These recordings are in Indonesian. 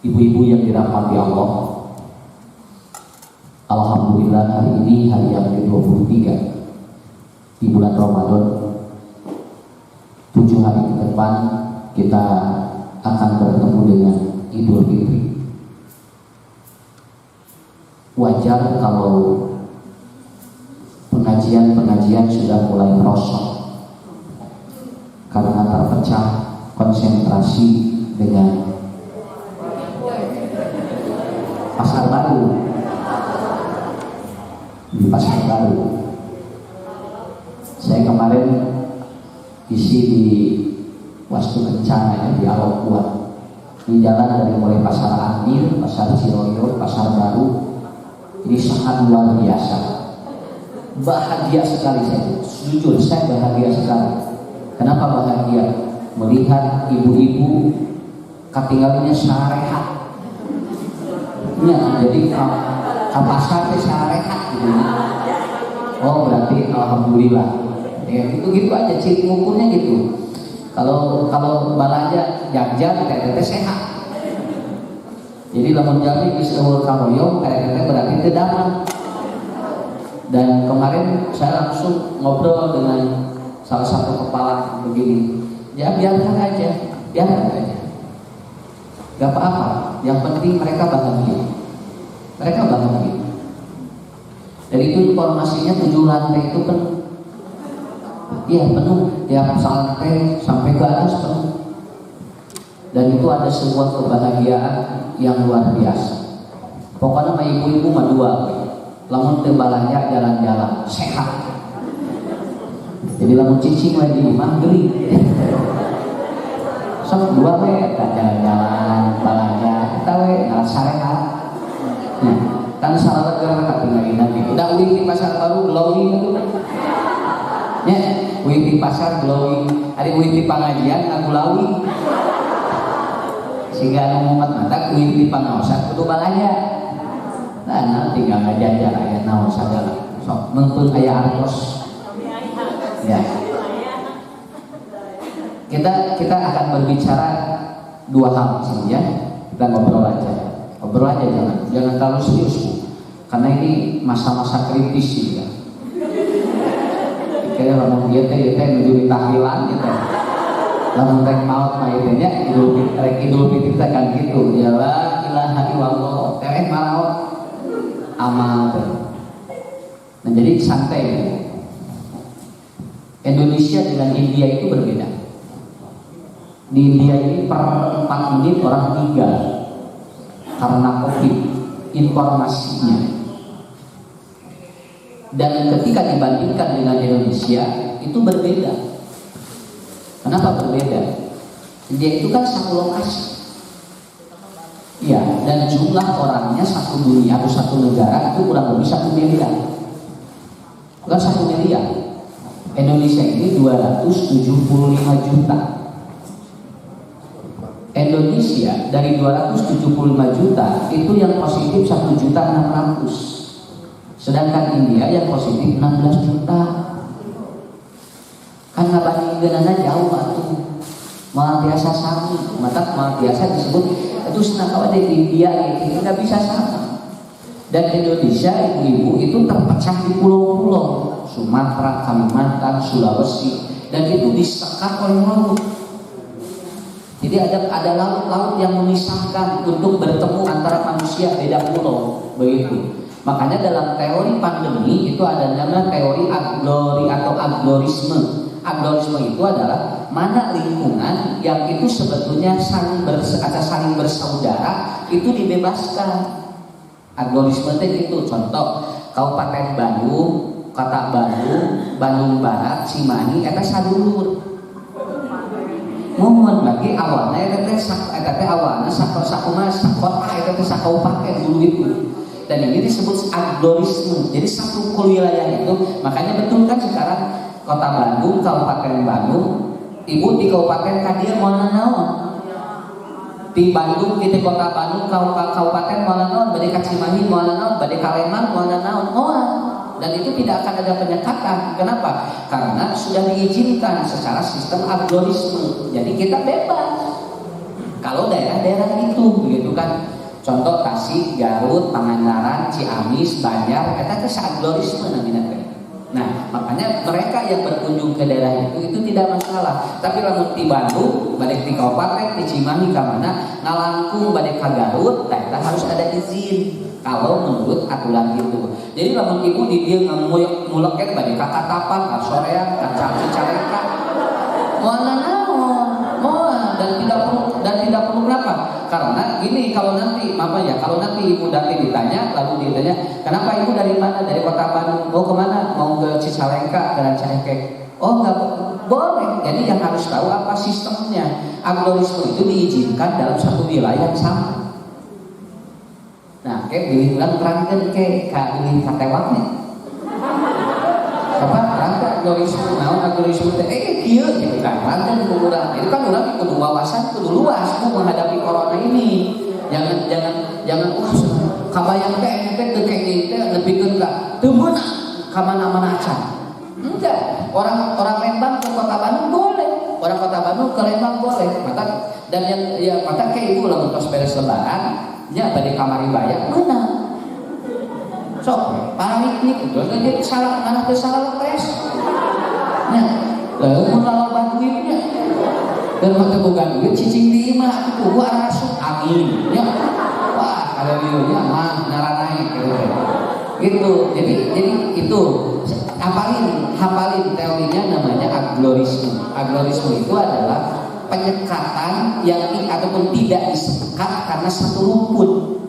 Ibu-ibu yang dirahmati Allah, alhamdulillah hari ini hari yang ke-23 di bulan Ramadan. 7 hari ke depan kita akan bertemu dengan Idul Fitri. Wajar kalau pengajian sudah mulai merosot karena terpecah konsentrasi dengan pasar baru. Di pasar baru saya kemarin isi di Wastu Kencana ya, di Alok Kuat, di jalan dari mulai pasar Andir, pasar Ciroyo, pasar baru. Ini sangat luar biasa, bahagia sekali saya. Jujur saya bahagia sekali. Kenapa bahagia? Melihat ibu-ibu katinggalnya sarehat. Ya, jadi pasar sarehat gitu. Oh berarti alhamdulillah. Ya gitu aja ciri ukurnya gitu. Kalau balanja jagjar teteh sehat. Jadi lamun jami iseueur karoyong teteh berarti teu damang. Dan kemarin saya langsung ngobrol dengan salah satu kepala begini. Ya biarkan aja. Gak apa-apa. Yang penting mereka bahagia. Dan itu informasinya 7 lantai itu penuh. Iya penuh. Tiap lantai sampai ke atas penuh. Dan itu ada sebuah kebahagiaan yang luar biasa. Pokoknya sama ibu-ibu mah dua. Lamun teu balanja jalan-jalan sehat. Jadi lamun cicing lagi di mah geuling. Sok dua we jalan-jalan balanja kita we sarehat. Nah, kan salah negara katinggalin nanti. Udah uing di pasar baru glowing itu. Ya, uing di pasar glowing. Ada uing di pengajian ngagulawi. Sehingga anu mumet mata uing di pangaosan kudu balanja. Nah, nanti tinggal ngajajal aya naon sagala. Sok nuntun aya artos. Ya. Kita akan berbicara 2 hal saja. Kita ngobrol aja jangan terlalu serius Bu. Karena ini masa-masa kritis sih ya. Kayak lamun dia teh menuju tahlilan gitu. Lamun rek maut mah ieu nya Idul Fitri kan gitu. Ya la ilaha illallah. Teh maut amal teh. Nah jadi santai. Indonesia dengan India itu berbeda. Di India ini per 4 menit orang meninggal karena COVID informasinya. Dan ketika dibandingkan dengan Indonesia itu berbeda. Kenapa berbeda? India itu kan satu lokasi. Ya, dan jumlah orangnya satu dunia atau satu negara itu kurang lebih 1 miliar. Bukan 1 miliar. Indonesia ini 275 juta. Indonesia dari 275 juta itu yang positif 1.600.000. Sedangkan India yang positif 16 juta. Kan ngabandingkeunana jauh atuh. Malah biasa sami, mata malah biasa disebut itu senakawa di India itu enggak bisa sama. Dan Indonesia ibu-ibu itu terpecah di pulau-pulau. Sumatera, Kalimantan, Sulawesi, dan itu disekat oleh laut. Jadi ada laut-laut yang memisahkan untuk bertemu antara manusia beda pulau, begitu. Makanya dalam teori pandemi itu ada nama teori aglori atau aglorisme. Aglorisme itu adalah mana lingkungan yang itu sebetulnya saling bersaudara itu dibebaskan. Aglorisme itu contoh Kabupaten Bandung, Kota Bandung Barat, Cimahi, eta sadulur. Mohon bagi awalnya eta awalnya sakoma sakota eta teh sakaupaten dulu itu. Dan ini disebut aglorisme. Jadi satu wilayah itu, makanya betul kan sekarang Kota Bandung, Kabupaten Bandung, ibu di Kabupaten Kadir moal naon? Di Bandung, di Kota Bandung, Kabupaten moal naon? Bade ka Cimahi moal naon? Bade ka Lembang moal naon? Moal. Dan itu tidak akan ada penyekatan. Kenapa? Karena sudah diizinkan secara sistem aglorisme. Jadi kita bebas. kalau daerah-daerah itu begitu kan. Contoh Tasik, Garut, Pangandaran, Ciamis, Banjar, eta teh saaglorisme namina teh. Nah, makanya mereka yang berkunjung ke daerah itu tidak masalah. Tapi lamun di Bandung, balik di kabupaten, di Cimahi ka mana, ngalangkung balik ka Garut, daerah harus ada izin. Kalau menurut aturan itu. Jadi lamun ibu di dia ngulek balik ka Katapan, ka Soreang, ka Cicalengka, moal dan tidak perlu kenapa? Karena ini kalau nanti ibu nanti ditanya, lalu ditanya kenapa ibu dari mana, dari kota Bandung, mau kemana, mau ke Cicalengka, ke Rancaikek, oh nggak boleh. Jadi yang harus tahu apa sistemnya. Agrorisme itu diizinkan dalam satu wilayah yang sama. Nah, kayak pilih ulang terangkan kayak pilih katewaknya apa rangka agrorisme, agrorisme kieu gitu kan, rangka kurang. Itu kan orang kudu wawasan, kudu luas menghadapi corona ini. Jangan kabayang teh ente kayak gitu lebih ka teu meunang ka mana-mana acan. Enggak, orang Lembang ke kota Bandung boleh, orang kota Bandung ke Lembang boleh. Maka kayak ibu lamun tos beres lebaran nya bade kamari bayar meunang. Sok, panik nih, terus dia salah, mana tuh salah tes. Nah, lalu lawan duitnya, dan waktu bukan duit, cicing di imah, itu gua rasuk angin, ya. Wah, kalau diunya mah naranai, gitu. Jadi itu hafalin teorinya namanya aglorisme. Aglorisme itu adalah penyekatan yang ataupun tidak disekat karena satu rumpun.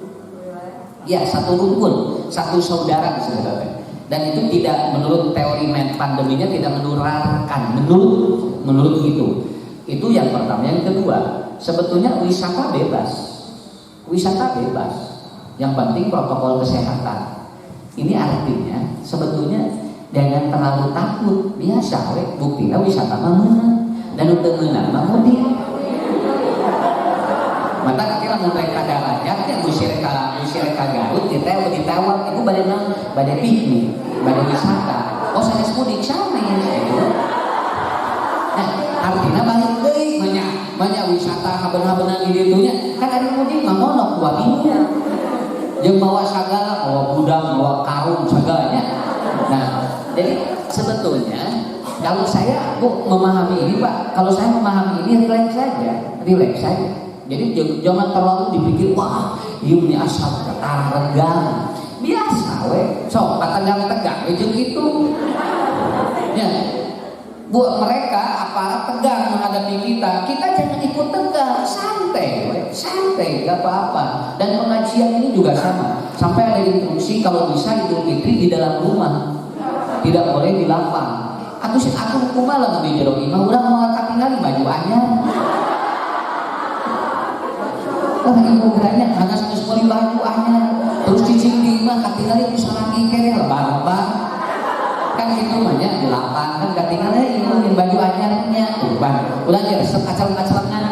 Ya, satu rumpun, satu saudara misalnya. Dan itu tidak menurut teori pandeminya tidak menularkan, menurut itu. Itu yang pertama. Yang kedua, sebetulnya wisata bebas. Yang penting protokol kesehatan. Ini artinya sebetulnya jangan terlalu takut. Biasa we buktinya wisata mah meunang dan teu meunang mah mudik. Mata kaki lamun rek ka darajat teh musir ka Garut teh ditawar itu bade piknik, bade wisata. Oh sanes mudik sanes gitu. Nah, artinya balik deui banyak wisata habeun-habeunna di ditu nya. Kan ari mudik mah monok 2 minggu. Jeung bawa sagala, bawa budang, bawa karung sagalanya. Nah, jadi sebetulnya kalau saya memahami ini Pak, kalau saya memahami ini relax saja. Jadi jangan terlalu dipikir wah ini asal kata regang biasa sok tegang jeung itu ya. Buat mereka aparat tegang menghadapi kita jangan ikut tegang, santai gak apa-apa. Dan pengajian ini juga sama, sampai ada instruksi kalau bisa Idul Fitri di dalam rumah, tidak boleh di lapang. Aku kumaha lah di jero imah urang moal katingali baju anyar. Lah ibu geranya hanya sekali baju anyar terus cicing di imah katingali bisa lagi kere lebar-lebar kan gitu banyak di lapang kan katingali ibu yang baju anyarnya uban ulah aja resep acel-acelengan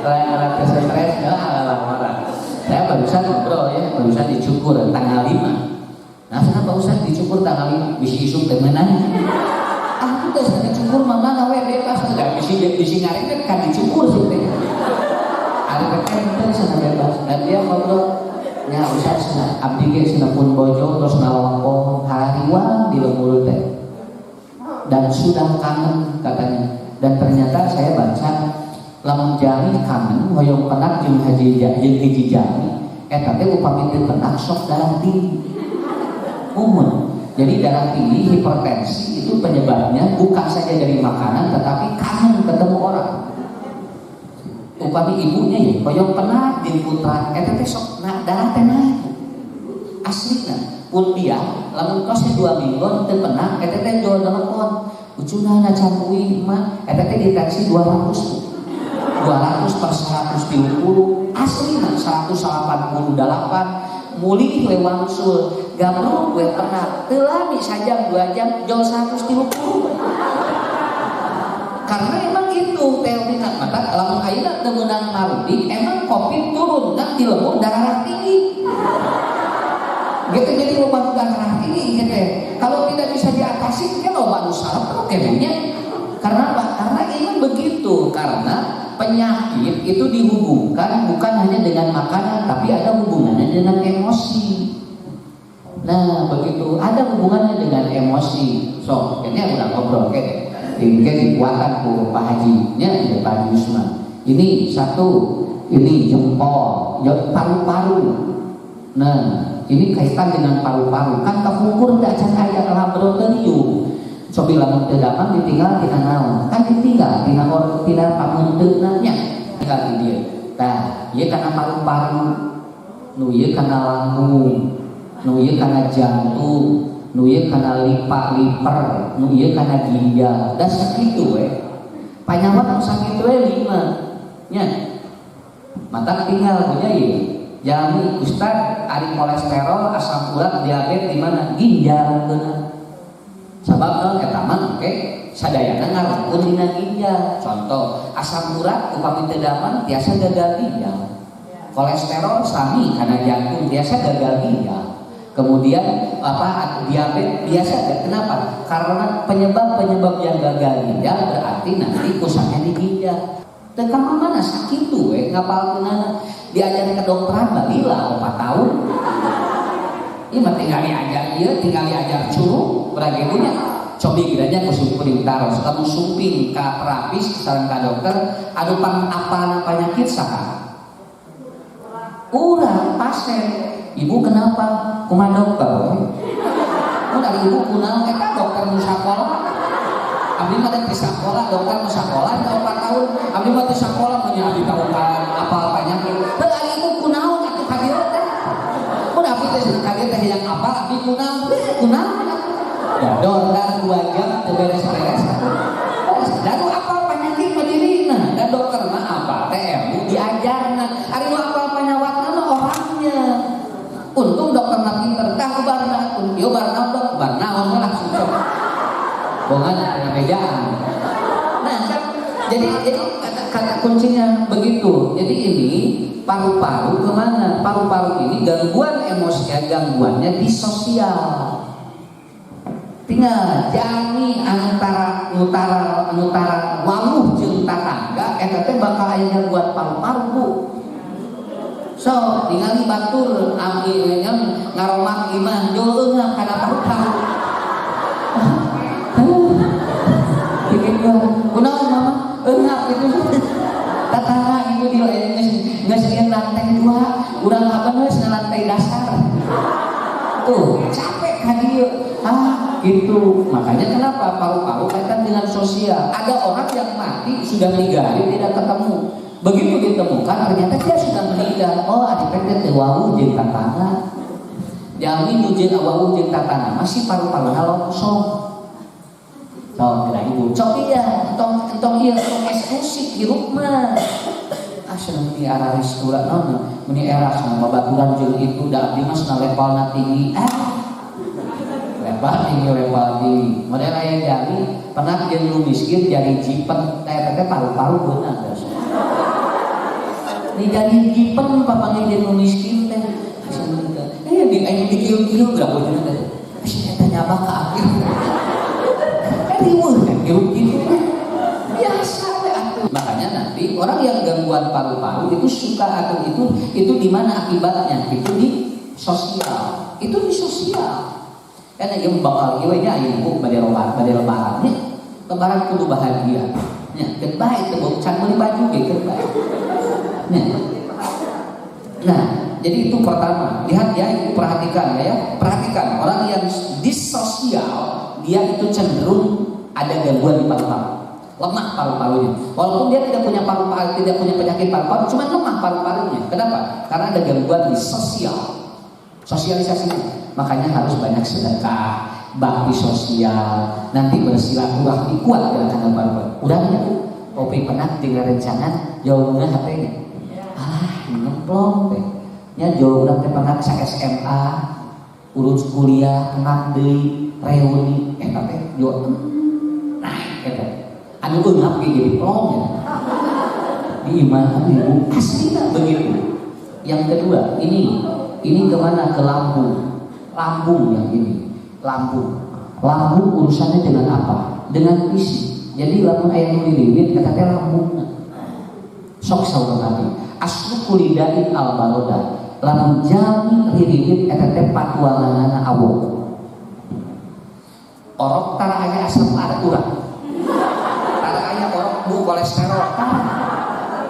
rada stres lah. Saya barusan ngobrol barusan dicukur tanggal 5. Nah, kenapa Ustaz dicukur tanggal 5? Bisi isuk teh meunang. Aku teh dicukur mah mana we bebas enggak bisi ngaring kan dicukur sih teh. Ari teh sana bebas. Dan dia ngobrol nya Ustaz abdi ge sinapun bojo terus nalongkong hariwan di lembur teh. Dan sudah kangen katanya. Dan ternyata saya baca lamun jami kangen hoyong penak jeung hiji jami eta teh upami teu penak sok darah tinggi. Jadi darah tinggi, hipertensi itu penyebabnya bukan saja dari makanan tetapi kangen ketemu orang. Upami ibunya ya hoyong penak jeung putra eta teh sok darah teh naik. Aslina pun dia lamun kosnya 2 minggu teu penak eta teh jual telepon. Ucuna na cangkuy mah eta teh deteksi 200 per 130 asli 188 muli lewangsul gabruk gue pernah telami saja 2 jam jauh 130 karena emang itu teori mata lamun ayeuna teu meunang marudik emang covid turun kan di lembur darah tinggi gitu jadi loba darah tinggi gitu. Kalau tidak bisa diatasi kan loba nu sarep kayaknya karena apa? Karena begitu, karena penyakit itu dihubungkan bukan hanya dengan makanan, tapi ada hubungannya dengan emosi. Nah begitu, ada hubungannya dengan emosi. So, ini udah ngobrol kayak ini dikuatkan ku Pak Haji nya di Pak Yusman. Ini satu, ini jempol, paru-paru. Nah ini kaitan dengan paru-paru. Kan kepungkur tidak can ayat laboratorium. So bilang terdapat ditinggal tina naon, kan ditinggal tina orang tina pamunteunanya tinggal di dia. Nah, ieu kana paru-paru, nu ieu kana lambung, nu ieu kana jantung, nu ieu kana liver, nu ieu kana ginjal. Da sakitu we. Panyawat nu sakitu we 5 nya. Mata tinggal punya ieu. Jami Ustaz ari kolesterol, asam urat, diabetes di mana? Ginjal beunang. Sabab eta mah oke sadayana ngarungkun dina ginjal. Contoh, asam urat upami teu daman tiasa gagal ginjal. Kolesterol sami karena jantung biasa gagal ginjal. Kemudian diabetes biasa. Kenapa? Karena penyebab yang gagal ginjal berarti nanti pusatnya di ginjal. Teu ka mana sakitu we ngapalkeunana diajarin ke dokteran bagilah 4 tahun. Ini mah tinggal diajar ieu, tinggal diajar curug berageuna. Cobi kiranya ku perintah kamu sumping ka terapis sareng ka dokter anu apa penyakit saha? Urang pasien. Ibu kenapa? Kumaha dokter? Udah ibu kunaon eta dokter nu sakola? Abdi mah teh sakola, dokter nu sakola 4 tahun. Abdi mah teh sakola mun nya abdi tahu apa penyakit. Teu ari ibu kunaon atuh ka dieu teh? Mun abdi teh kaget teh yang apa abdi kunaon? Ya dokter 2 jam teu beres-beres. Lalu apa penyakit madirina? Dan dokter mah apa teh ilmu diajarna. Ari nu apa penyawatna mah orangnya. Untung dokter mah pinter tah barna. Yo barna dok, barna mah langsung coba. Bongan ada bedaan. Nah, jadi kata kuncinya begitu. Jadi ini paru-paru kemana? Paru-paru ini gangguan emosi, gangguannya di sosial. Tinggal jami antara wawuh jeung tatangga eta teh bakal aya gangguan paru-paru Bu. So, ningali batur abdi ngaromak imah jol eungah kana paru-paru. Bikin gua, kunaon mama? Eungah gitu. Tatangga itu dia geus sieun lantai 2, urang haban geus na lantai dasar. Tuh, capek ka dieu. Gitu. Makanya kenapa paru-paru kaitan dengan sosial. Ada orang yang mati sudah meninggal tidak ketemu. Begitu ditemukan ternyata dia sudah meninggal. Oh, adipnya teh wawuh jeung tatangga. Jami nu jeung wawuh jeung tatangga masih paru-paruna longsong. So, kira ibu, cobi ya, entong ieu eksklusif hirup mah. Seneng di arah restoran meni eras nama babaturan jeung itu da abdi mah levelna tinggi. Level tinggi. Model aya jari pernah jeung nu miskin jari jipen teh paru-paru beunang geus. Ni jari jipen papanggih jeung nu miskin teh. Di aya dikieu-kieu berapa jeung teh. Eta nyabak ka akhir. Riweuh kan kieu-kieu. Biasa we atuh. Makanya nanti orang yang gangguan paru-paru itu suka atau itu di mana akibatnya? Itu di sosial. Itu di sosial. Karena yang bakal ieu nya ibu bade lebaran nya. Lebaran kudu bahagia. Nya, keur bae teu can meuli baju ge keur bae. Nah, jadi itu pertama. Lihat ya, ibu perhatikan ya. Perhatikan orang yang disosial, dia itu cenderung ada gangguan di paru-paru. Lemah paru-parunya. Walaupun dia tidak punya paru-paru, tidak punya penyakit paru-paru, cuma lemah paru-parunya. Kenapa? Karena ada gangguan di sosialisasinya. Makanya harus banyak sedekah, bakti sosial, nanti bersilaturahmi kuat gerakan paru-paru. Urangnya kopi penat dengan rencangan jauhnya HP-nya. Ngeplong teh. Nya jauh urang teh penat sa SMA, urus kuliah, kenal deui, reuni, eta teh yo. Nah, eta anu eungap ge jadi plong ya. Di iman ibu aslinya begitu. Yang kedua, ini kemana? Ke lambung. Lambung yang ini, lambung urusannya dengan apa? Dengan isi. Jadi lamun aya nu diliwit eta teh lambungna. Sok saur Nabi. Aslu kulidain al baroda. Lamun jami ririwit eta teh patuanganna awok. Orok tara aya asam urang. Tara aya orok bu kolesterol.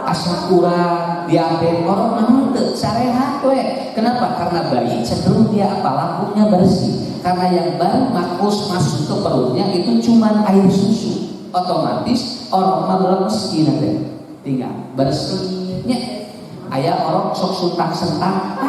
Asam urang, diabetes, orok namun teu sarehat we. Kenapa? Karena bayi cenderung dia apa? Lambungnya bersih. Karena yang baru masuk ke perutnya itu cuma air susu. Otomatis orok mah lemes kieu teh. Tinggal bersihnya. Aya orok sok suntak-sentak.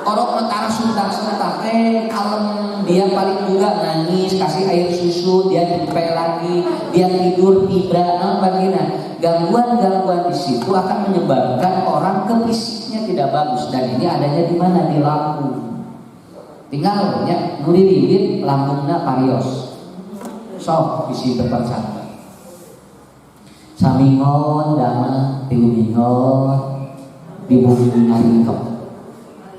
Orok mentara suntak-sentak kalem, dia paling juga nangis, kasih air susu, dia dipel lagi, dia tidur tiba, bagina. Gangguan-gangguan di situ akan menyebabkan orang ke fisiknya tidak bagus, dan ini adanya di mana? Di lambung. Tinggal ya nu diriwit lambungna parios. Sok bisi terpercaya. Samingon dama tiumingon di bumi ngaringkep.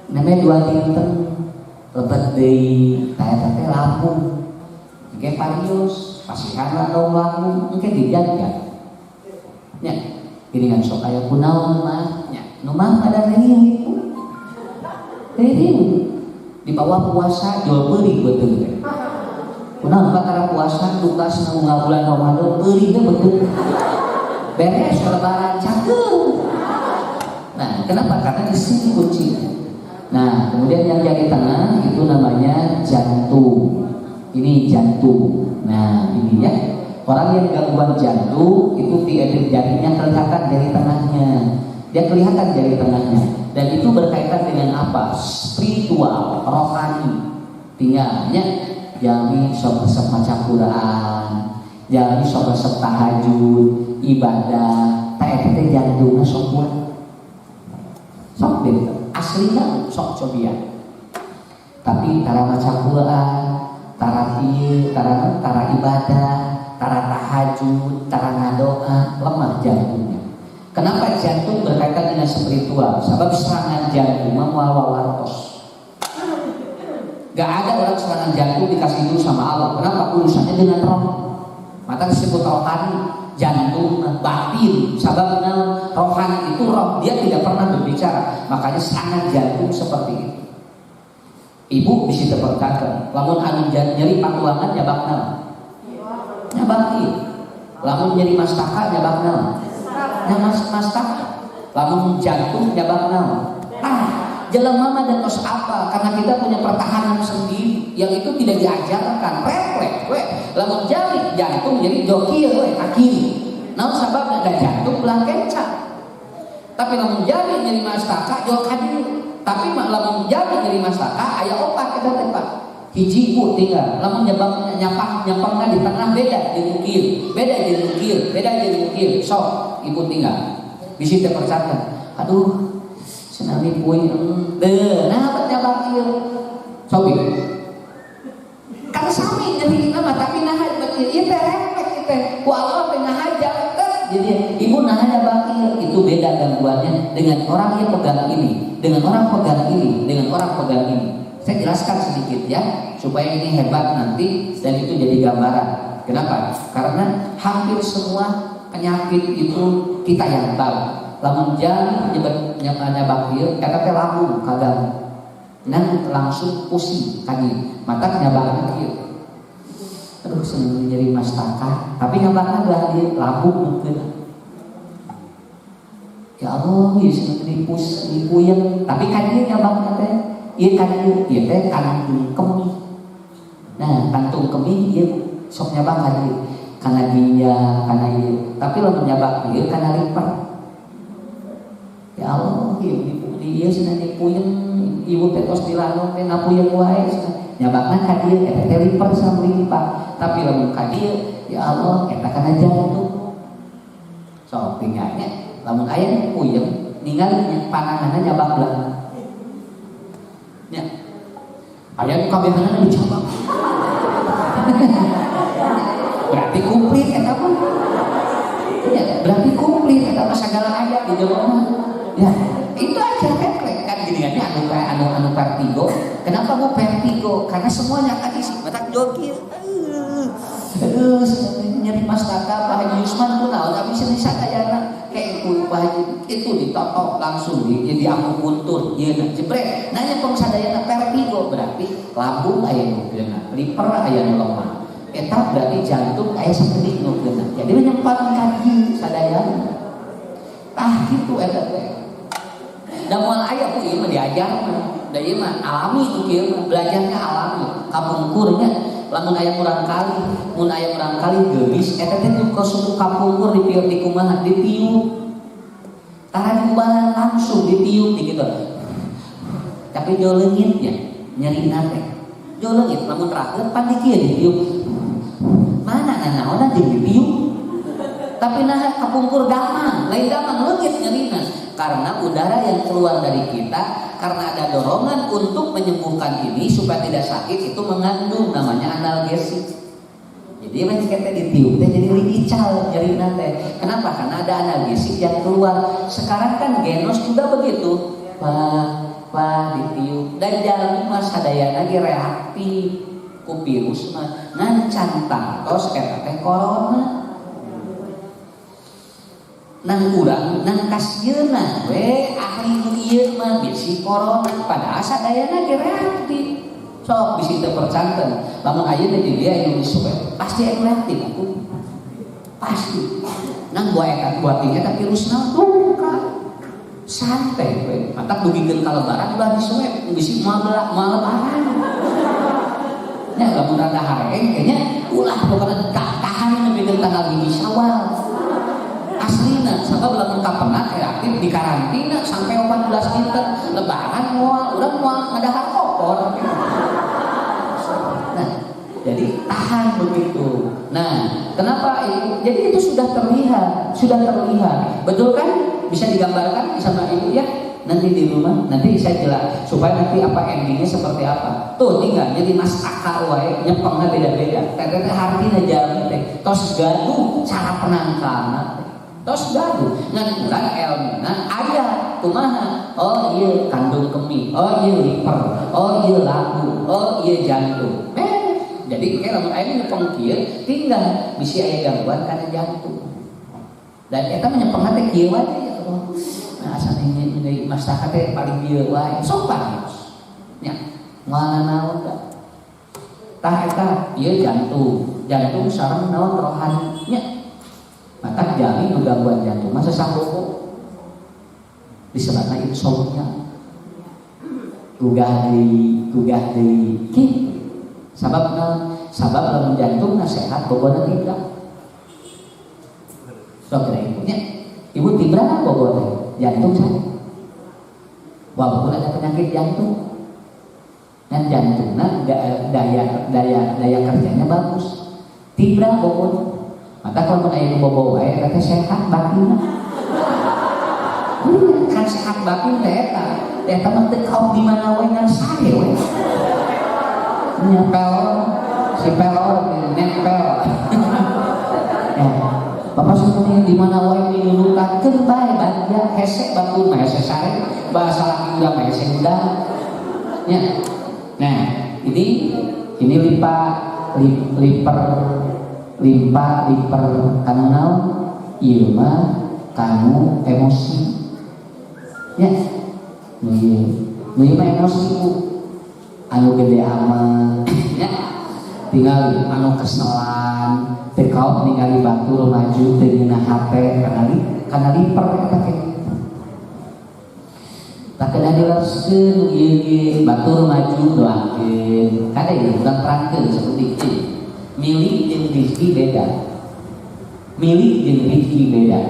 Namanya 2 dinten lebet deui teh lambung. Engke parios, pasihana nu lambung engke dijaga. Nya, giringan sok aya kunaon mah nya. Nu mah pada riwit. Riwit. Di bawah puasa jual beuring betul teh. Kunaon patara puasa tugas nu bulan Ramadan beuring teh betul. Beres lebaran cakep. Nah, kenapa? Karena di sini kuncinya. Nah, kemudian yang jadi tengah itu namanya jantung. Ini jantung. Nah, ini ya. Orang yang gangguan jantung itu jarinya kelihatan jari tengahnya. Dia kelihatan jari tengahnya. Dan itu berkaitan dengan apa? Spiritual, rohani. Tinggalnya jami sok resep maca Quran, jami sok resep tahajud, ibadah. Teh jantungnya sok kuat. Sok deh. Aslinya sok cobian. Tapi tara maca Quran, tara ieu, tara ibadah, tara tahajud, tara ngadoa, lemah jantungnya. Kenapa jantung berkaitan dengan spiritual? Sebab serangan jantung moal wawartos. Gak ada orang serangan jantung dikasih dulu sama Allah. Kenapa? Urusannya dengan roh. Maka disebut rohani. Jantung batin, sababnya rohani itu roh, dia tidak pernah berbicara, makanya serangan jantung seperti itu. Ibu bisa terpercaya, lamun anu nyeri patuangan nyabakna, nyabaki, lamun nyeri mastaka nyabakna, mastaka, lamun jantung nyabakna. Jelema mah dan tos apa? Karena kita punya pertahanan sendiri yang itu tidak diajarkan. Refleks, lamun jari jantung jadi joki kaki. Nah, sababna da jantung belah kencang. Tapi lamun jari jadi mastaka jol kadi. Tapi lamun jari jadi mastaka aya opat kita tempat. Hiji ku tinggal. Lamun nyapangna di tengah beda di mukil, beda di mukil, beda di mukil. Sok ibu tinggal. Bisi teh percaya. Aduh, senami puing nah betnya bakil sobi kan sami nyeri nama tapi nah bakil ieu teh refleks teh ku Allah teh ngahaja jadi ibu nahanya bakil itu beda gangguannya dengan orang yang pegang ini, dengan orang pegang ini, dengan orang pegang ini. Saya jelaskan sedikit ya supaya ini hebat nanti dan itu jadi gambaran. Kenapa? Karena hampir semua penyakit itu kita yang tahu. Lamun jam nyamanya bakil, eta teh lambung kagak. Nan langsung pusing kaki, mata nyabakna kieu. Aduh seneng nyeri mastaka, tapi nyabakna gelah di lambung meukeun. Ya Allah, ieu seneng dipuyeng, tapi kan ieu nyabakna teh, ieu kan ieu teh kantung kemih. Nah, kantung kemih ieu sok nyabak kan ieu. Kana dia, kana ieu. Tapi lamun nyabak ieu kana lipat. Ya Allah, dia senang dipuyeng, ibu petos dilanong, napuyeng wae, nyabakna kadir, eta teh liper sama lipat. Tapi lamun kadir, ya Allah, eta kana jantung. So tinggalnya, lamun aya puyeng, ningali pananganna nyabak belah. Nya, aya nu kabehana dicabak. Berarti komplit eta pun. Ya, berarti komplit eta segala ayat di jawabna. Ya, itu aja refleks kan gini anu vertigo. Kenapa mau vertigo? Karena semuanya akan isi. Matak joki. Aduh, nyeri mastaka Pak Haji Yusman pun naon tapi senisa kayana kayak ku Pak Haji itu ditotok langsung diakupuntur ieu na jebret nanya pengsadayana vertigo berarti lambung aya nu geuna liver aya nu lemah eta berarti jantung aya sakedik nu geuna jadi menyempatkan kaji sadayana gitu eta teh da moal aya ku ieu mah diajarna da ieu mah alami itu kieu mah belajarnya alami kapungkurnya lamun aya urang kali mun aya urang kali geulis eta teh tuh suku kapungkur ditiup di kumaha ditiup tara diubahan langsung ditiup di kitu tapi jauh leungitnya nyeri teh jauh leungit lamun rakeut pan di kieu ditiup mana nanaona ditiup tapi nah kapungkur damang lain damang leungit nyerina karena udara yang keluar dari kita karena ada dorongan untuk menyembuhkan ini supaya tidak sakit itu mengandung namanya analgesik. Jadi memang kita ditiup teh jadi ligical nyerina teh. Kenapa? Karena ada analgesik yang keluar. Sekarang kan genos juga begitu. Wah ditiup dan jalmi mah sadayana ge reaktif ku virus mah ngancan tangtos eta teh corona. Nang urang nang kasieuna we ahli nu ieu mah bisi corona padahal sadayana ge reaktif sok bisi teu percanten lamun ayeuna di dia anu disebut pasti anu reaktif aku pasti nang buat tinggal virus naon bukan santai we matak dugikeun ka lebaran udah diswep bisi moal lebaran nya lamun rada hareng kayaknya ulah pokona tahan nepi tanggal 3 Syawal aslina sabab lamun kapengat reaktif di karantina sampai 14 dinten lebaran moal urang moal ngadahar kopor. Nah, jadi tahan begitu. Nah, kenapa itu? Jadi itu sudah terlihat. Betul kan? Bisa digambarkan sama Ibu ya? Nanti di rumah, nanti saya jelas supaya nanti apa endingnya seperti apa. Tuh tinggal jadi mas akal wae nyepengna beda-beda. Teteh hartina jami teh tos gaduh cara penangkalna. Tos gaduh ngan urang elmina aya kumaha oh ieu kandung kemih oh ieu liver oh ieu labu oh ieu jantung jadi kayak lamun aya nyepeng kieu tinggal bisi aya gangguan kana jantung dan eta menyepeng teh kieu wae ya nah asal ini masyarakat teh paling ieu wae sok bagus nya moal naon da tah eta ieu jantung sareng naon rohani nya maka jamin gangguan jantung masa sanggup disebutnya insomnia gugah deui kitu sabab lamun jantung sehat bobona tidak sok ibunya ibu tibra bobona jantung sakit walaupun ada penyakit jantung dan jantungnya daya kerjanya bagus tibra bobona maka kalau aya nu bobo wae eta sehat batin. Kan sehat batin teh eta mah teu kaum di mana wae ngan sare we. Nyepel si pelor nempel. Ya. Bapak semuanya di mana wae dilulukakeun bae bagja hese batur mah hese sare bahasa laki urang mah hese udang. Ya. Nah, ini limpa karena naon ieu mah kanu emosi ya nu mah emosi ku anu gede amat ya tinggal anu keselan teu kaot ningali batur maju teu dina hate kana liper eta teh tak kena dilereskeun ieu ge batur maju doakeun kada ieu urang terangkeun saeutik milik jeung rezeki beda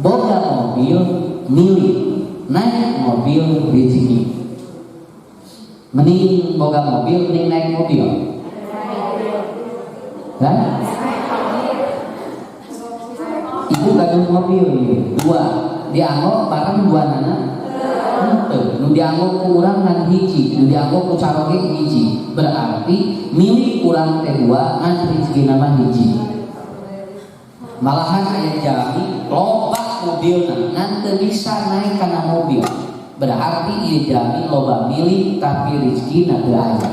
boga mobil milik naik mobil rezeki mending boga mobil mending naik mobil kan ibu gaduh mobil dua dianggo bareng dua nana nu dianggo ku urang ngan hiji nu dianggo ku caroge hiji berarti milik urang teh dua ngan rezeki nama hiji malahan aya jami loba mobilna ngan teu bisa naik kana mobil berarti ieu jami loba milik tapi rezekina teu aya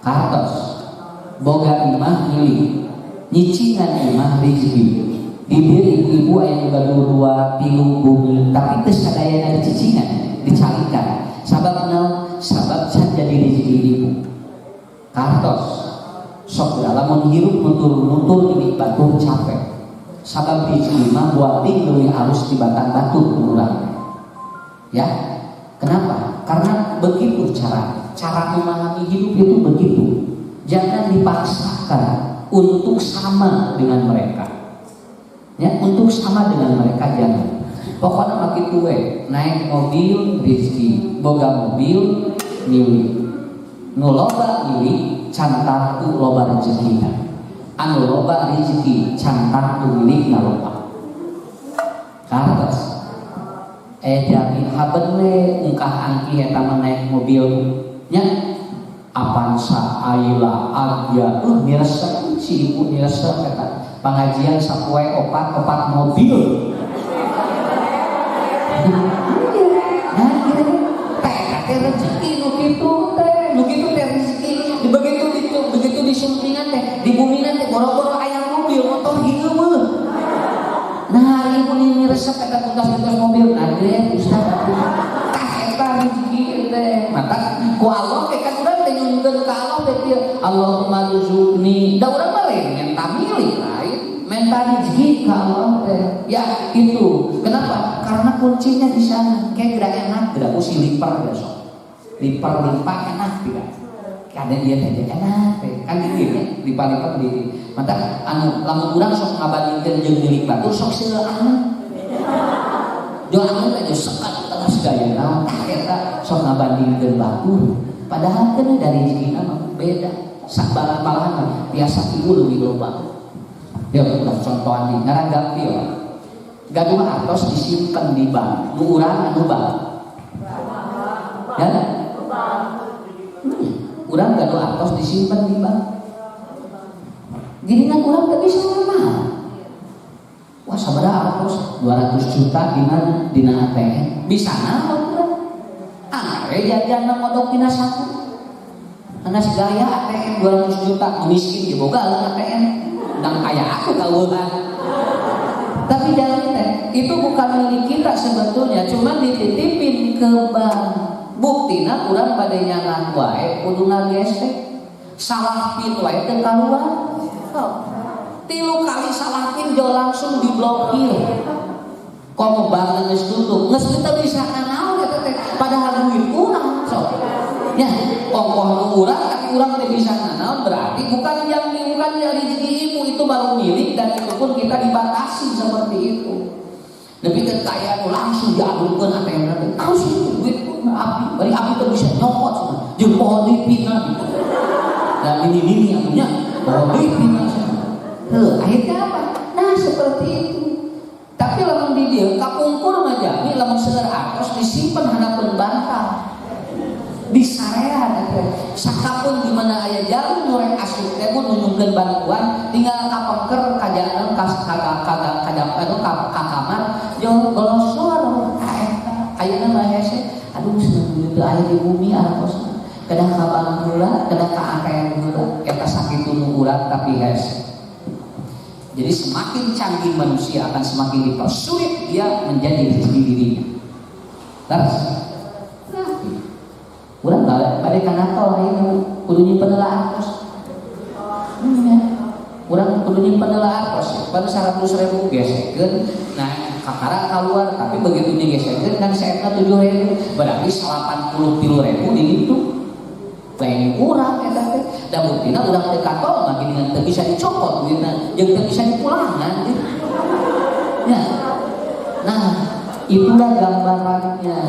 katos boga imah milik nyicinan imah rezeki. Diberi ibu-ibu aya dua tilu bumi tapi teu sadayana dicicingan dicarikan sabab naon sabab can jadi rezeki ibu kartos sok lamun hirup nutur ini batur capek sabab rezeki mah buating leuwih alus dibatan batur urang ya. Kenapa? Karena begitu cara memahami hidup itu begitu. Jangan dipaksakan untuk sama dengan mereka. Ya, untuk sama dengan mereka jangan. Pokoknya makin tuwe naik mobil rezeki, boga mobil milik. Nu loba milik cantar tu loba rezekina. Anu loba rezeki cantar tu milik na loba. Kartos. Jadi haben we ungkah angki eta naik mobil nya Avanza, Ayla, Agya, nirasa si ibu nirasa kata pengajian sapoe opat mobil. Nah, teh rezeki nu kitu teh rezeki. Begitu disumpingan teh, di bumi teh boro-boro aya mobil motor hieumeun. Nah, ibu ini resep kata tuntas mobil, ada Ustaz. Tah eta rezeki teh. Mata ku Allah teh kan urang teh nyunkeun ka Allah teh pieu. Allahumma rzuqni. Da urang mah lain minta milik lain, minta rezeki ka Allah teh. Ya, itu. Kenapa? Karena kuncinya di sana. Kayak gerak enak, gerak usi liper besok. Liper enak tidak. Kadang dia teh enak teh. Kan gitu ya, lipat di. Mata anu lamun urang sok ngabandingkeun jeung milik batur sok seueuna. Doa teh sekat tengah segaya naon tah eta sok ngabandingkeun batur. Padahal kan dari rezekina mah beda. Sakbalan-balan biasa ibu leuwih loba. Ya contohan di ngaragap ieu. Gaduh atos disimpen di bank. Nu urang anu bank. Ya. Urang gaduh atos disimpen di bank. Gini kan urang teu bisa ngamal. Wah sabaraha atos 200 juta dina ATM. Bisa naon urang? Are jajan modok dina saku. Anas gaya ATM 200 juta miskin ge boga ATM. Dan kaya aku kawehan. Tapi jangan teh, itu bukan milik kita sebetulnya, cuma dititipin ke bank. Buktina urang bade nyangan wae kudu ngagesek. Salah pin wae teu kaluar. 3 kali salah pin jo langsung diblokir. Komo bank geus tutup, geus teu bisa naon eta teh. Padahal duit urang sok. Ya, ongkoh nu urang tapi urang teh bisa naon berarti bukan dari rezeki ibu itu baru milik dan itu pun kita dibatasi seperti itu. Lebih kekayaan langsung diadukeun ATM nanti. Tahu sih duit api, bari api teh bisa nyopot semua. Jeung pohon lipina gitu. Dan ini atunya pohon lipina. Akhirnya apa? Nah seperti itu. Tapi lamun di dieu kapungkur mah jami lamun seger atos disimpen hanapeun bantal. Di sarean sakapun di mana aya jalan nu rek asup teh mun nunjukkeun bantuan tinggal kapengker kajangan ka kamar jeung golosor ka eta ayeuna mah hese aduh seneng teu aya di bumi atos kadang ka bank heula kadang ka ATM heula eta sakitu nu urang tapi hese. Jadi semakin canggih manusia akan semakin dipersulit dia menjadi diri dirinya. Terus urang bade kana tol ayeuna kudu nyimpen heula atos. Urang kudu nyimpen heula atos, baru 100.000 gesekeun. Nah, kakara keluar, tapi begitu digesekeun kan saetna 7.000, berarti 83.000 di ditu. Lain urang eta teh. Da buktina urang teh ka tol mah geuningan teu bisa dicopot duitna, jeung teu bisa dipulangan. Ya. Nah, itulah gambarannya.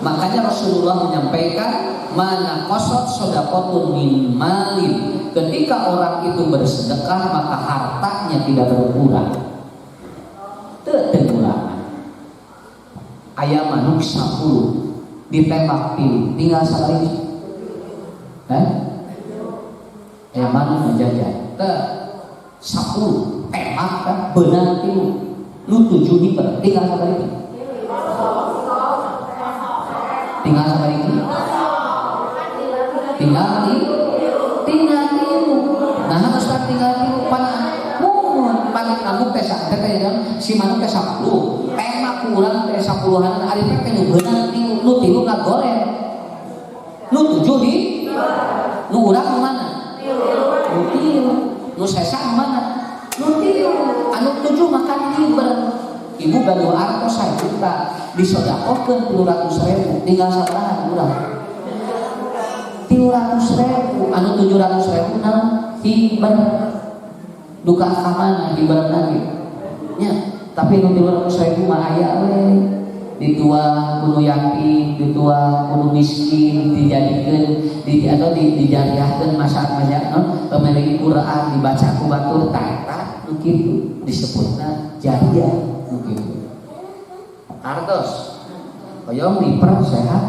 Makanya Rasulullah menyampaikan mana qasat shadaqatun min malin. Ketika orang itu bersedekah maka hartanya tidak berkurang. Teu pengurangan. Aya manuk 10 ditembak pilih tinggal sabari. Aya manuk menjajan. Teu 10 tembak kan beunang tilu. Nu 7 hiper tinggal sabari. Tinggal sabari tinggal tilu. Nah si manuk teh 10 tema kurang teh 10-an ari teh nu beunang nu 3 ngagoreng nu 7 di nu urang nu mana nu 3 nu sesa nu mana nu 3 anu 7 makan liber ibu gaduh artos 1 juta disodakokeun 300.000 tinggal sabaraha urang 300.000 anu 700.000 naon hiber duka kamana hiber lagi nya tapi nu 300.000 mah aya we ditua kudu yatim ditua kudu miskin dijadikeun dijariahkeun masyarakat pemilik Quran dibaca ku batur eta nu kitu disebutna jariah nu kitu artos hoyong liper sehat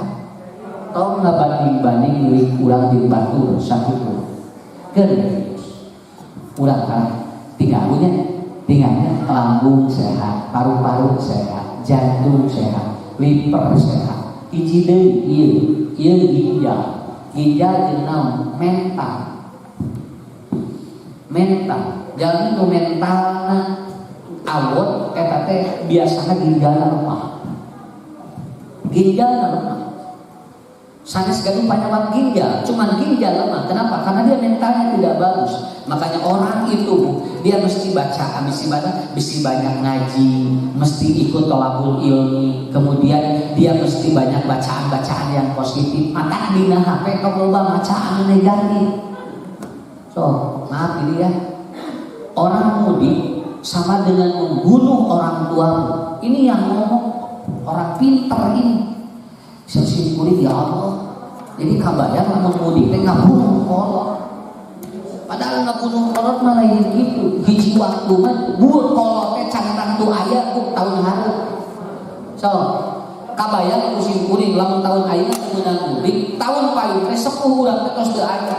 tong ngabanding-banding duit urang di batur sakitu keun urang kan tinggalnya lambung sehat, paru-paru sehat, jantung sehat, liver sehat. Hiji deui ieu ginjal. Ginjal jeung naon? Mental. Jalmi nu mentalna awot eta teh biasana ginjalna lemah. Sanes gadung panjang ginjal, cuman ginjal lemah. Kenapa? Karena dia mentalnya tidak bagus. Makanya orang itu dia mesti banyak ngaji, mesti ikut tolabul ilmi, kemudian dia mesti banyak bacaan-bacaan yang positif. Mata dina HP kok loba bacaan negatif. So, maaf ini ya. Orang mudik sama dengan membunuh orang tuamu. Ini yang ngomong orang pintar ini. Sesungguhnya ya Allah. Jadi kabayang lamun mudik teh ngabunuh kolot. Padahal ngabunuh kolot mah lain gitu. Hiji waktu mah buat kolot teh cantang tu aya ku tahun hareup. So, kabayang musim kuring lamun tahun ayeuna meunang mudik, tahun paling teh 10 urang teh tos teu aya.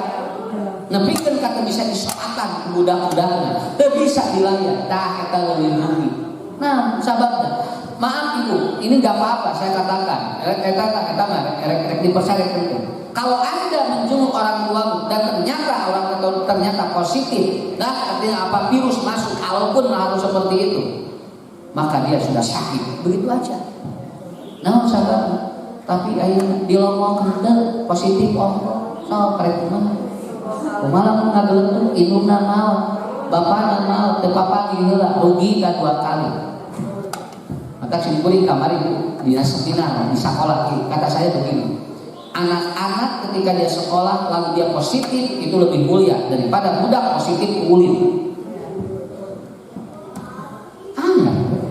Nepikeun ka teu bisa disoatan budak-budakna, teu bisa dilayar. Tah eta leuwih rugi. Nah, sababna maaf ibu, ini nggak apa-apa saya katakan. Erek dipercaya itu. Kalau Anda menjenguk orang tua dan ternyata orang tua ternyata positif, nah artinya apa virus masuk, kalaupun harus seperti itu, maka dia sudah sakit. Begitu aja. Nah, sahabat, tapi ayo dilomongkan deh positif so karek mah. Kumaha ngageuleuh indungna maot, bapana maot, teu papagi heula, rugi ka 2 kali. Maka simkuring kamari di seminar di sekolah kata saya begini, anak-anak ketika dia sekolah lalu dia positif itu lebih mulia daripada budak positif ulin.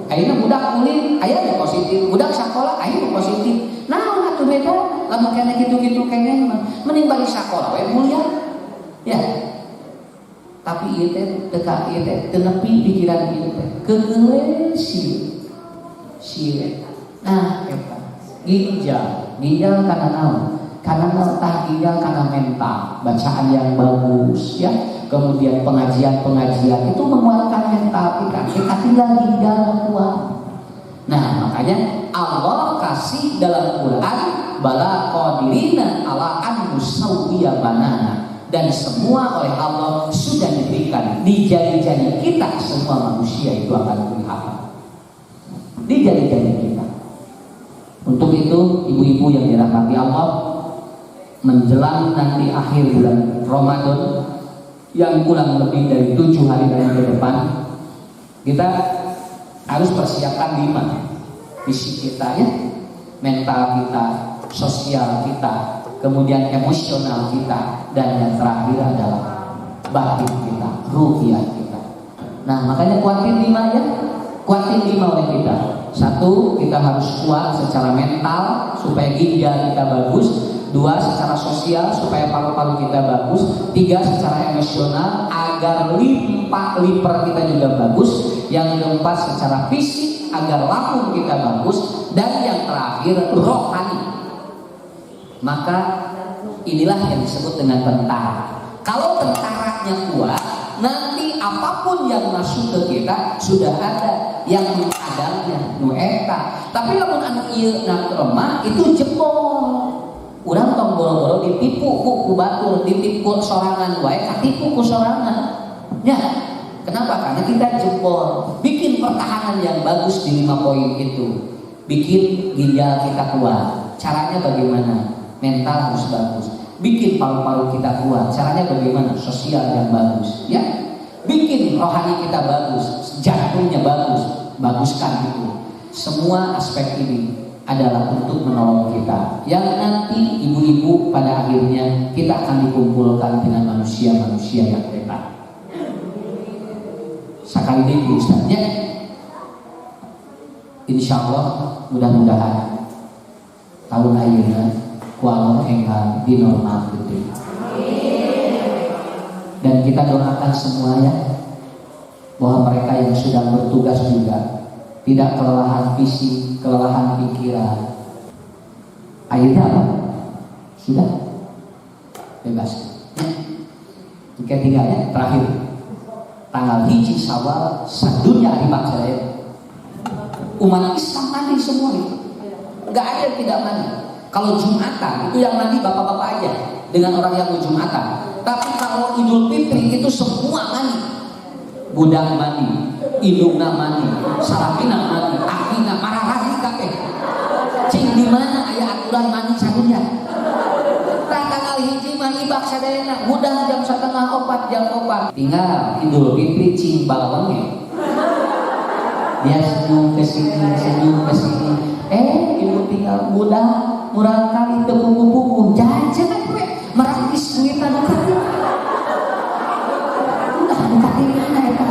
Akhirnya budak ulin ayah positif, budak sekolah ayah positif. Nah atuh beda lamun kena gitu-gitu kene mending balik sekolah we mulia ya. Tapi ieu teh teka ieu teh teu nepi pikiran ieu teh kegeuleuh nah eta ginjal karena naon? Karena tah ginjal karena mental, bacaan yang bagus ya, kemudian pengajian itu menguatkan mental kita tinggal ginjal kuat. Nah makanya Allah kasih dalam Quran bala qadirina ala an musawwiya banana, dan semua oleh Allah sudah diberikan di jari-jari kita semua manusia itu akan kelihatan di jari-jari kita. Untuk itu ibu-ibu yang dirahmati Allah, menjelang nanti akhir bulan Ramadan yang kurang lebih dari 7 hari lagi ke depan, kita harus persiapkan 5 fisik kita ya, mental kita, sosial kita, kemudian emosional kita, dan yang terakhir adalah batin kita, ruhiyah kita. Nah makanya kuatin 5 ya, kuatin 5 oleh kita. 1, kita harus kuat secara mental supaya ginjal kita bagus. 2, secara sosial supaya paru-paru kita bagus. 3, secara emosional agar liver kita juga bagus. Yang keempat, secara fisik agar lambung kita bagus. Dan yang terakhir, rohani. Maka inilah yang disebut dengan tentara. Kalau tentaranya kuat, nanti apapun yang masuk ke kita sudah ada yang mengadangnya nueta. Tapi lamun anu ieu na lemah itu jebol. Urang tong boro-boro ditipu ku batur, ditipu sorangan wae, katipu ku sorangan. Ya. Kenapa? Karena kita jempol. Bikin pertahanan yang bagus di 5 poin itu. Bikin ginjal kita kuat. Caranya bagaimana? Mental harus bagus. Bikin paru-paru kita kuat. Caranya bagaimana? Sosial yang bagus. Ya. Bikin rohani kita bagus. Jantungnya bagus. Baguskan itu. Semua aspek ini adalah untuk menolong kita, yang nanti ibu-ibu pada akhirnya kita akan dikumpulkan dengan manusia-manusia yang hebat. Sekali lagi Ustaznya, insya Allah mudah-mudahan tahun akhirnya kuala engkau di normal gitu. Dan kita doakan semuanya bahwa mereka yang sedang bertugas juga tidak kelelahan fisik, kelelahan pikiran. Akhirnya apa? Sudah bebas. Yang ketiga ya, terakhir tanggal 1 Syawal sadunya hari saya. Umat Islam mandi semua itu. Enggak ada yang tidak mandi. Kalau Jumatan itu yang mandi bapak-bapak aja dengan orang yang mau Jumatan. Tapi kalau Idul Fitri itu semua mandi. Budak mandi, indungna mandi, salapina mandi, akina marahari kabeh. Cing di mana aya aturan mandi sadunya? Tanggal 1 mah ibak sadayana, mudah jam 3:30 jam 4. Tinggal Idul Fitri cing balawenge. Dia senyum ke sini, senyum ke sini. Ibu tinggal mudah, murah kali teu pupu-pupu, jajan we, merakis duit anu kali. Bupati mana ya?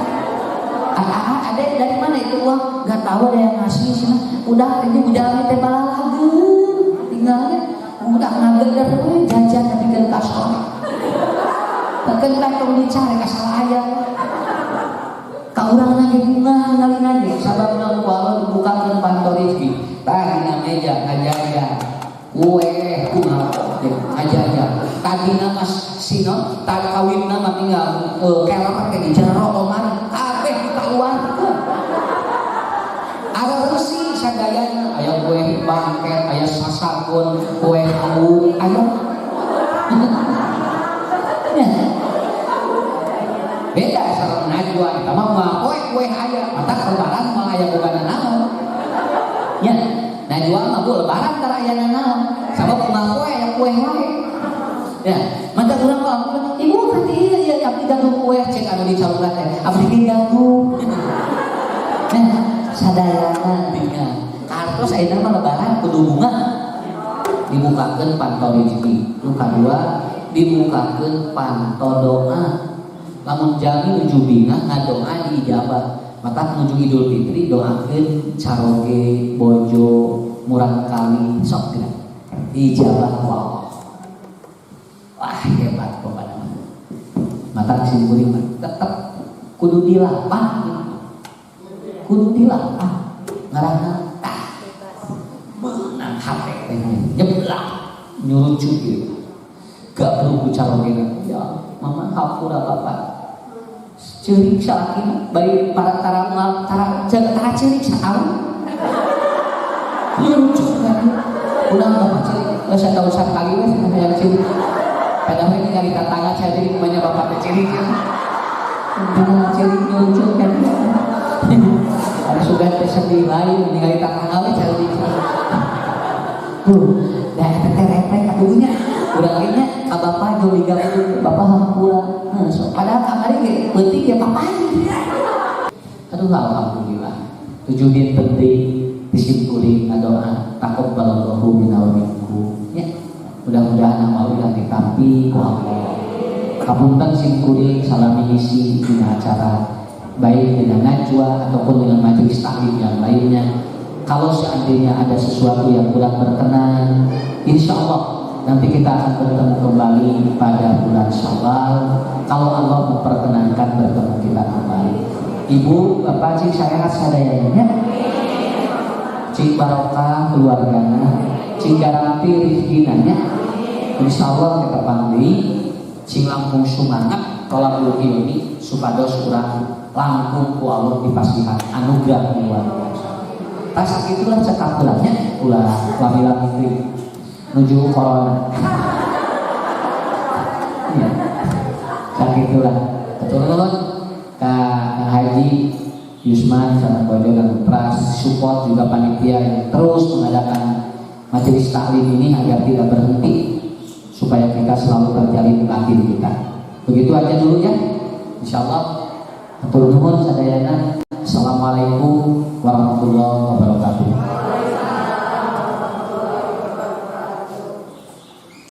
Ada dari mana itu uang? Gak tahu ada yang ngasih sih. Udah ini udah teh balalageun. Tinggalnya udah ngageder we jajan tapi ke kasor. Tekan lah tong dicari kasal aya. Ka urang nage bunga ngalingan ge sababna kuala dibukakeun kantor rezeki. Tah dina meja ngajaja. Kue kumaha ngajaja. Tadina mas sino tak kawin nama tinggal keler ke di jero omar kabeh dikeluarkeun. Ada resi sadayana aya kue bangket, aya sasagun, kue awu, aya. Beda sareng najwa eta mah kue aya, mata lebaran mah aya bogana naon. Ya, najwa mah lebaran tara aya naon. Sabab mah kue aya kue wae. Ya, mata kurang kok ibu nanti iya abdi ganggu kue cek anu dicalonkan teh abdi ganggu. Nah, sadayana tinggal kartos ayeuna mah lebaran kudu bunga dibukakeun panto rezeki. Nu kadua dibukakeun panto doa. Lamun jami nuju bingah ngadoa diijabah. Maka menuju Idul Fitri doakeun caroge, bojo, murang kali sok teh diijabah ku Allah. Wah hebat pokoknya. Mata simpuling tetap kudu dilapah, kudu dilapah. Ngaranna tah menang hate teh nyeblak nyurucut gitu. Gak perlu bicara gini. Ya mama hapura bapak. Ceurik salakina bari para tara ceurik sakali. Nyurucut kan. Udah bapak ceurik, geus tahu sakali we yang ceurik. Padahal ini dari tetangga saya jadi banyak bapak kecil dengan ciri nyucuk kan harus sudah tersedih lain meninggali tetangga cari dah repek katunya urangnya ka bapak jauh liga itu bapak hampura padahal kamari penting ya papa alhamdulillah 7 din penting disimpulin doa taqabbalallahu minna wa minkum ya. Mudah-mudahan amal yang ditampi Allah. Kapunten simkuring salami isi dina acara baik dengan najwa ataupun dengan majelis taklim yang lainnya. Kalau seandainya ada sesuatu yang kurang berkenan, insya Allah nanti kita akan bertemu kembali pada bulan Syawal. Kalau Allah memperkenankan bertemu kita kembali. Ibu, bapak, cik saya sadayana, cik barokah keluarganya, cik garanti rezekinanya. Insya Allah kita pandi cing langkung sumangat tolak luki ini supados urang langkung ku Allah dipasihan anugerah luar biasa. Tak sakitulah cekapulannya ulah lamila mikri menuju corona. Ya, sakitulah keturun ka Yusman, Sanak Bojo dan Pras, support juga panitia yang terus mengadakan majelis taklim ini agar tidak berhenti, supaya kita selalu terjalin batin kita. Begitu aja dulu ya, insyaallah. Atur nuhun sadayana. Assalamualaikum warahmatullahi wabarakatuh.